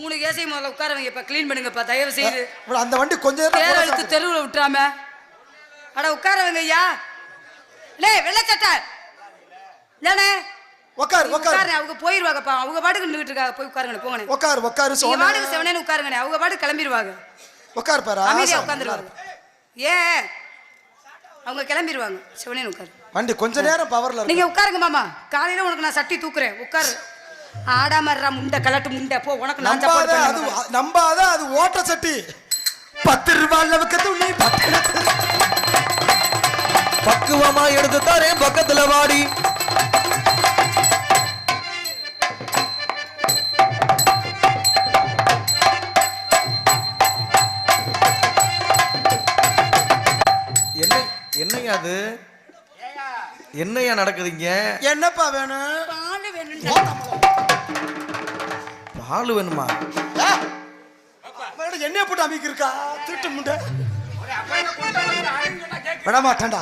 3 கேஸையும் முதல்ல உட்கார வைங்கப்பா, க்ளீன் பண்ணுங்கப்பா தயவு செய்து. அந்த வண்டி கொஞ்சம் நேரம் எடுத்து தெருவில் விட்டுறாம. அட உட்கார வைங்க ஐயா. லே வெள்ளச்சட்டை இல்லனே உட்காரு உட்காரு. அவங்க போயிருவாங்கப்பா, அவங்க பாட்டுக்கு நின்றுட்டு இருக்காங்க. போய் உட்காருங்க போங்கண்ணே. உட்காரு நீங்க பாட்டுக்கு செவனேன்னு உட்காருங்கண்ணே. அவங்க பாட்டுக்கு கிளம்பிடுவாங்க. உட்காரு பாரு, அமைதியா உட்காந்துருவாங்க. ஏன் அவங்க கிளம்பிடுவாங்க. செவனேன்னு உட்காரு. வண்டி கொஞ்ச நேரம் பவர்ல. நீங்க உட்காருங்க மாமா. காலையில உனக்கு நான் சட்டி தூக்குறேன். உட்காரு. ஆடாமறா முண்டை கலட்டு முண்டை போ. உனக்கு நான் சப்போர்ட் பண்ண. அது நம்பாத, அது ஓட்ட சட்டி. 10 ரூபாய் அளவுக்கு துணி பக்குவமா எடுத்து தரேன் பக்கத்துல வாடி. என்னையா அது? என்னையா நடக்குதுங்க? என்னப்பா வேணும்? பால் வேணும். பால் வேணுமா? என்ன போட்டு அமைக்க இருக்கா திருட்டு முண்டை. விடமாட்டேன்டா.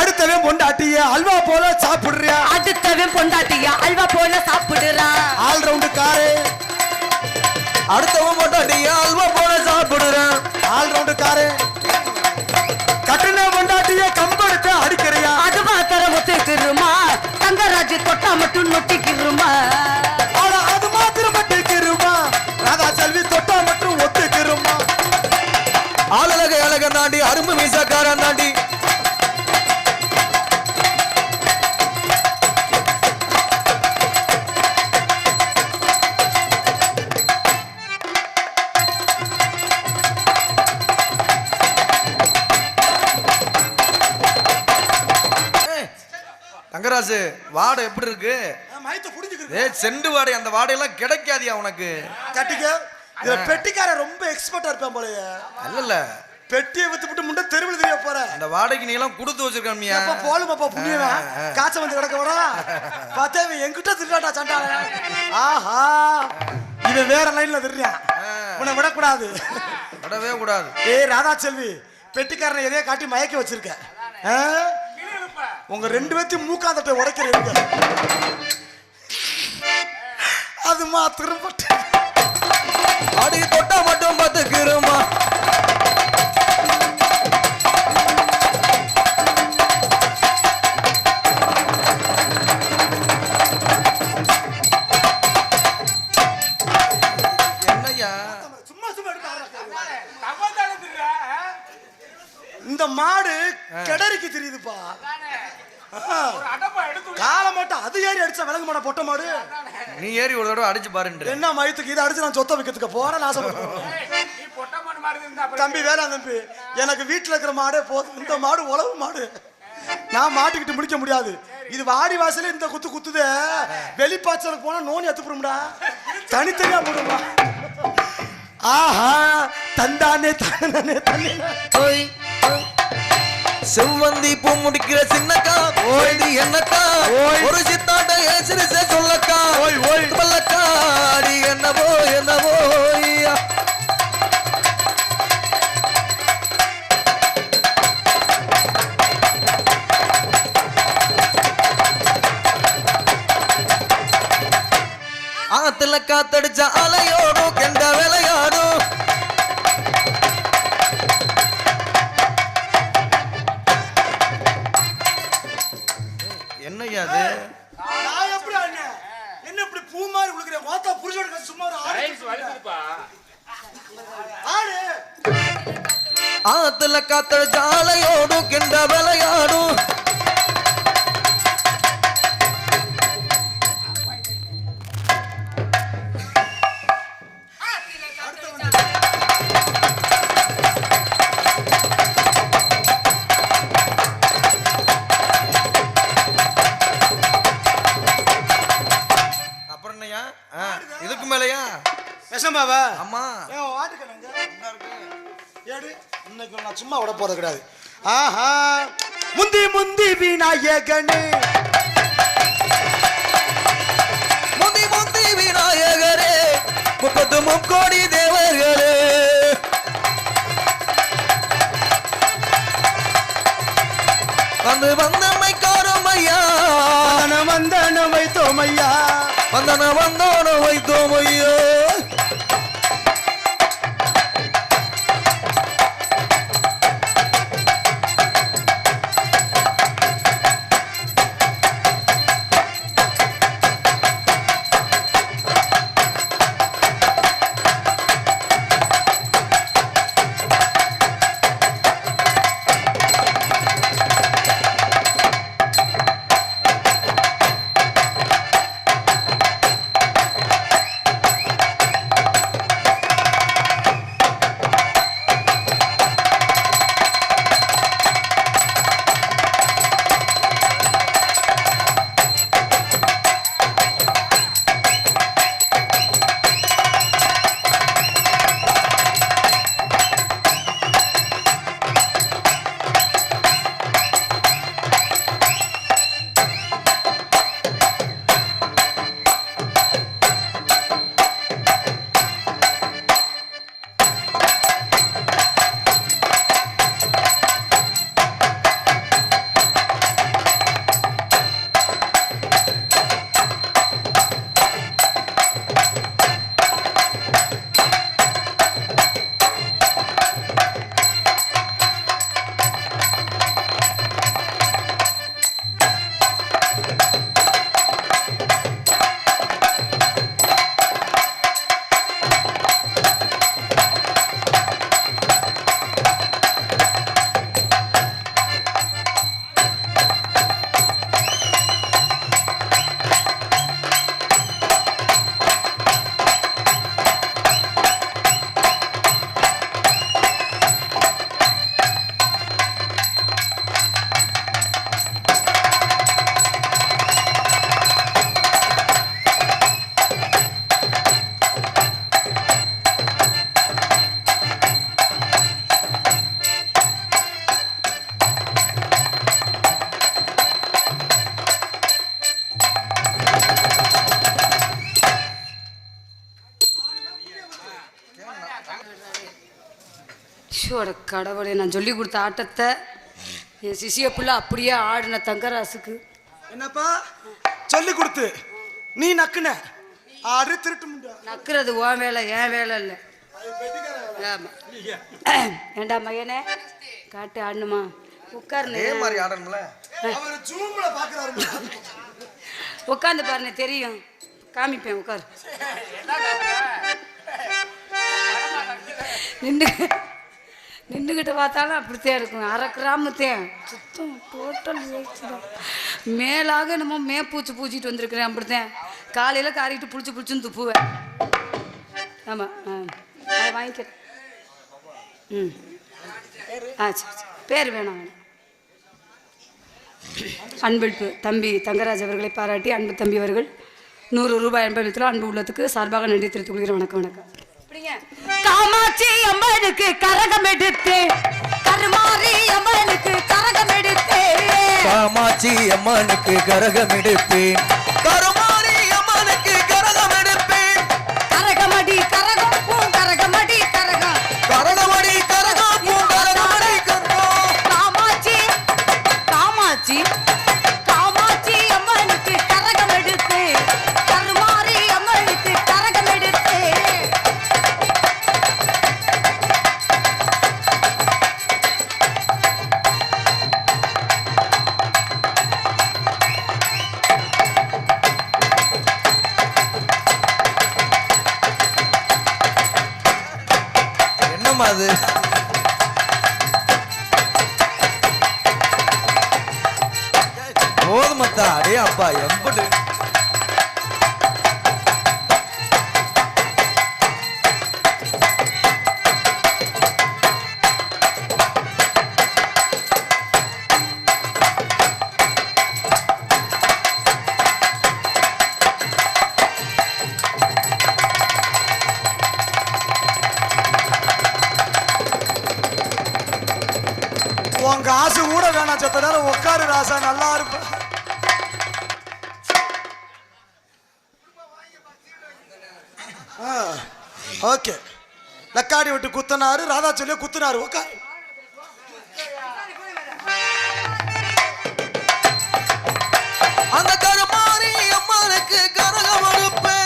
அடுத்தவன் பொண்டாட்டிய அல்வா போல சாப்பிடுறியா? அடுத்தவன் பொண்டாட்டிய அல்வா போல சாப்பிடுறா. All round car. அடுத்தவன் பொண்டாட்டிய அல்வா போல சாப்பிடுறான். All round car. கட்டுன பொண்டாட்டிய கம்பெடுத்து அடிக்கிறியா? அது மாத்திரம் ஒத்துக்குருமா? தங்கராஜ் தொட்டா மட்டும் நொட்டிக்குருமா? அது மாத்திரம் ஒத்துக்குருமா? ராதா செல்வி தொட்டா மட்டும் ஒத்துக்குருமா? ஆளழக அழக தாண்டி அரும்பு மீசக்காரன் தாண்டி. தங்கராசு வாடை எப்படி இருக்கு? செண்டு வாடை. அந்த வாடையெல்லாம் கிடைக்காதியா உனக்கு? கட்டிக்க. இதுல பெட்டிக்கார ரொம்ப எக்ஸ்பர்ட்டா இருப்பான் போலயே. இல்ல பெட்டியை வித்துட்டு முண்டை தெருவில் தெரிய போற. அந்த வாடகைக்கு நீ எல்லாம் கொடுத்து வச்சிருக்கமியா? அப்ப போலுமாப்பா புண்ணியனா காச்ச வந்து கிடக்க விடா. பார்த்தே என்கிட்ட திருடாடா சண்டால. ஆஹா, இவன் வேற லைன்ல திருறான். உன்னை விடக்கூடாது. விடவே கூடாது. ஏய் ராதா செல்வி, பெட்டிக்காரனை எதையோ காட்டி மயக்கி வச்சிருக்க. உங்க 2 பேத்தையும் மூக்காந்தட்டை உடைக்கிறீங்க. அது மாத்திரம் அடி தொட்டா மட்டும் பார்த்துக்கிறோமா? என்னையா சும்மா இந்த மாடு கெடரிக்கு தெரியுதுப்பா. கால மாட்டோம் அது ஏறி அடிச்சா விலங்கு மாட பொட்ட மாடு. நீ ஏறி ஒரு தடவை அடிச்சு பாருன்ற. என்ன மயத்துக்கு இதை அடிச்சு நான் சொத்த வைக்கிறதுக்கு போறேன். தம்பி வேணாம் தம்பி, எனக்கு வீட்டுல இருக்கிற மாடே போதும். இந்த மாடு உழவு மாடு, நான் மாட்டிக்கிட்டு முடிக்க முடியாது. இது வாடி வாசல இந்த குத்து குத்துதே. வெளிப்பாய்ச்சலுக்கு போனா நோனி எத்துப்புடும்டா, தனித்தனியா போடுமா. ஆஹா, தந்தானே தானே தண்ணி. செவ்வந்தி பூ முடிக்கிற சின்னக்கா ஓய்தி என்னக்கா ஒரு சித்தாட்ட ஏசிரிசே சொல்லக்கா ஓய் ஓய் பல்லக்கா அடி என்னவோ என்னவோ. ஆத்துல காத்தடிச்ச அலையோடும் கெண்ட விளையாடும். என்னையா அது? நான் எப்படி அண்ணே என்ன இப்படி பூ மாதிரி உழுகிறேன்? வாத்தா புருஷோட சும்மா ஆடு. ஆத்துல காத்தடிச்ச அலையோடும் கெண்ட விளையாடும். இதுக்கு மேலையா விஷமாவா? ஆமா. இன்னைக்கு நான் சும்மா விட போறது கிடையாது. ஆஹா, முந்தி முந்தி விநாயகனே, முந்தி முந்தி விநாயகரே, 30 முக்கோடி தேவர்களே, வந்து வந்தமை காரமையா, வந்தன வைத்தோமையா, வந்தன வந்தோன வைத்தோமையா. ஷோட கடவுளே, நான் சொல்லி கொடுத்த ஆட்டத்தை என் சிசிய புள்ள அப்படியே ஆடின தங்கராசுக்கு. என்னப்பா சொல்லி கொடுத்து நீ நக்குன ஆறு திருட்டு முண்டா. நக்குறது உன் வேலை, என் வேலை இல்லை. ஆமா. ஏண்டா மகனே, காட்டு ஆடணுமா? உட்காருனே. மாதிரி ஆடணும்ல. அவர் ஜூம்ல பாக்குறாரு. உட்காந்து பாருங்க, தெரியும். காமிப்பேன், உட்காரு. நின்றுக்கிட்ட பார்த்தாலும் அப்படித்தான் இருக்கும். அரை கிராமத்தேன் சுத்தம் டோட்டல் மேலாக நம்ம மேப்பூச்சி பூச்சிட்டு வந்திருக்கிறேன். அப்படித்தான் காலையில் காரிட்டு புளிச்சுன்னு துப்புவேன். ஆமாம், அதை வாங்கிக்கிறேன். ம், சரி. பேர் வேணாம் வேணாம். அன்பிற்கு தம்பி தங்கராஜ் அவர்களை பாராட்டி அன்பு தம்பி அவர்கள் 100 ரூபாய் அன்பளித்தில் அன்பு உள்ளத்துக்கு சார்பாக நன்றி தெரிவித்துக் கொள்கிறேன். வணக்கம் வணக்கம். காமாட்சி அம்மனுக்கு கரகம் எடுத்து, கருமாரி அம்மனுக்கு கரகம் எடுத்து, காமாட்சி அம்மனுக்கு கரகம் எடுப்பேன், கருமாரி அம்மனுக்கு கரகம் எடுப்பேன். கரகமடி கரகம் பூ கரகமடி கரகம், கரகமடி கரகம் பூ கரகமடி கரகம். காமாட்சி காமாட்சி காமாட்சி அம்மனுக்கு கரகம் எடுத்து, கருமாரி அம்மனுக்கு கரகம் எடுத்து. என்னம்மா அது? போதுமத்தா. அடே அப்பா எம்படு. உன் காசு கூட வேணாம், செத்த நேரம் உட்காரு ராசா, நல்லா இருப்ப. ஓகே, லக்காடி விட்டு குத்தனாரு, ராதா சொல்லி குத்துனாரு. உட்காரு. அந்த கருமாரி அம்மனுக்கு கரகம் எடுப்பேன்.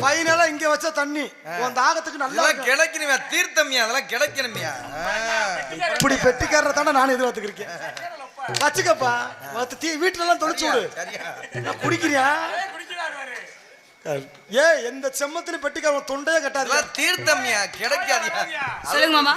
ஃபைனலா இங்க வச்ச தண்ணி உன் தாகத்துக்கு நல்லா கிடைக்கணுமே, தீர்த்தம்யா, அதெல்லாம் கிடைக்கணும்யா. இப்படி பெட்டிக்காரரை தானே நான் எதிர்பார்த்துக்கிறேன். வச்சுக்கப்பா வீட்டுல எல்லாம் தொலைச்சு விடு. நான் குடிக்கிறியா எந்த செம்மத்தின பெட்டிக்கு அவன் தொண்டையே கட்டாது. தீர்த்தம்யா கிடைக்காதியா. சொல்லுங்க மாமா.